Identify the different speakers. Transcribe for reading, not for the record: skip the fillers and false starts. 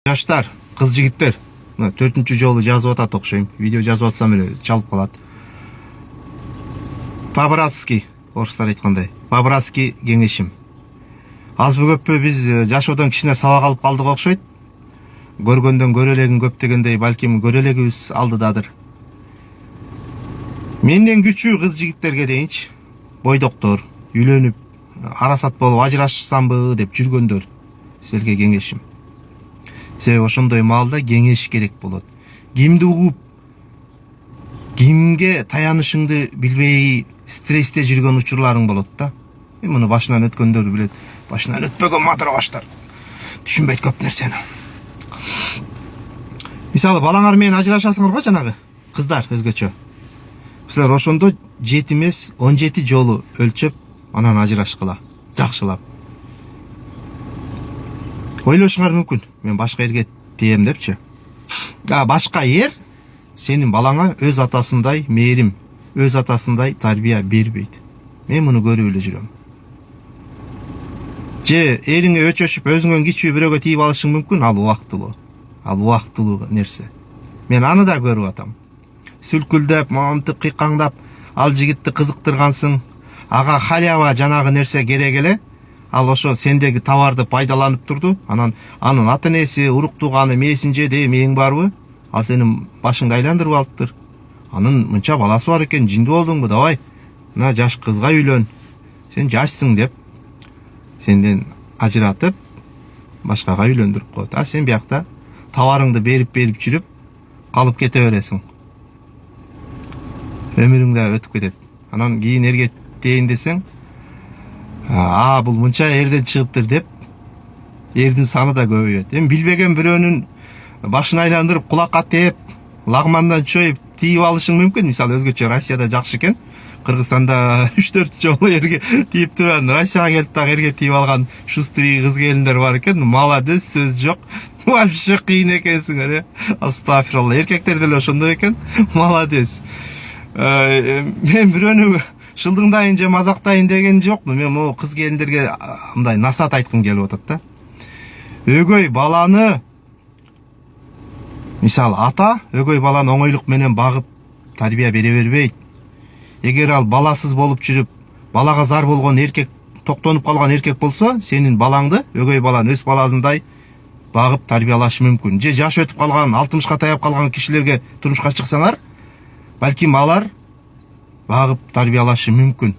Speaker 1: Жаштар, кыз жигиттер, мына 4-чү жолу жазып атат окшойм. Видео жазып атсам эле чалып калат. По-братски, орустар айткандай. По-братски кеңешим. Азбы көппү биз жашоодон кичине сабак алып калдык окшойт. Көргөндөн көрө элегин көп дегендей, балким көрө элегибиз алдыдадыр. Менден күчүү кыз жигиттерге дейинчи, бойдоктор, үйлөнүп, арасат болуп ажырашсамбы деп жүргөндөр, силерге кеңешим. Себеби ошондой маалда кеңеш керек болот. Кимди угуп, кимге таянышыңды билбей стрессте жүргөн учурларың болот да. Муну башынан өткөндөр билет. Башынан өтпөгөн матыра түшүнбөйт көп нерсени. Мисалы, балаңар менен ажырашасыңар го жанагы кыздар өзгөчө. Силер ошондо 7 эмес 17 жолу өлчөп, анан ажырашкыла, жакшылап. Ойлошуңар мүмкүн, мен башка эрге тием депчи. Башка эр сенин балаңа өз атасындай мээрим, өз атасындай тарбия бербейт. Мен муну көрүп эле жүрөм. Же эриңе өчөшүп, өзүңөн кичүү бирөөгө тийип алышың мүмкүн, ал убактылуу. Ал убактылуу нерсе. Мен аны да көрүп атам. Сүлкүлдөп, момтуп, кыйкаңдап, ал жигитти кызыктыргансың, ага халява жанагы нерсе керек эле. Ал ошо сендеги товарды пайдаланып турду. Анан анын ата-энеси, урук тууганы мээсин жеди, мээң барбы? Ал сенин башыңды айландырып алыптыр. Анын мынча баласы бар экен, жинди болдуңбу? Давай, мына жаш кызга үйлөн. Сен жашсың деп сенден ажыратып, башкага үйлөндүрүп коет. Сен биякта товарыңды берип жүрүп, калып кете бересиң. Өмүрүң да өтүп кетет. Анан кийин эрге дейин десең, бул мынча эрден чыгыптыр деп, эрдин саны да көбөйөт. Эми билбеген бирөөнүн башын айландырып, кулакка тээп, лагмандан чоюп тийип алышың мүмкүн. Мисалы, өзгөчө Россияда жакшы экен. Кыргызстанда 3-4 жолу эрге тийип турган, Россияга келип дагы эрге тийип алган шустрый кыз келиндер бар экен. Молодец, сөз жок. Вообще кыйын экенсиңер, астафиралла. Эркектер деле ошондой экен. Молодец. Мен бирөөнү шылдыңдайын же мазактайын деген жокмун. Мен могу кыз келиндерге мындай насаат айткым келип атат да. Өгөй баланы, мисалы, ата өгөй баланы оңойлук менен багып тарбия бере бербейт. Эгер ал баласыз болуп жүрүп, балага зар болгон эркек, токтонуп калган эркек болсо, сенин балаңды, өгөй баланы өз баласындай багып тарбиялашы мүмкүн. Же жашы өтүп калган, 60ка таяп калган кишилерге турмушка чыксаңар, балким алар багып тарбиялашы мүмкүн.